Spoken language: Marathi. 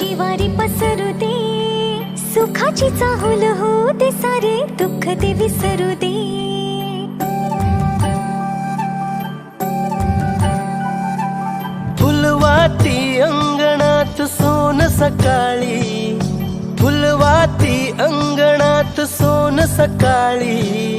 आनंदाची वारी पसरू दे, सुखाची चाहुल होऊ दे, सारे दुःख ते विसरू दे. फुलवाती अंगणात सोन सकाळी, फुलवाती अंगणात सोन सकाळी.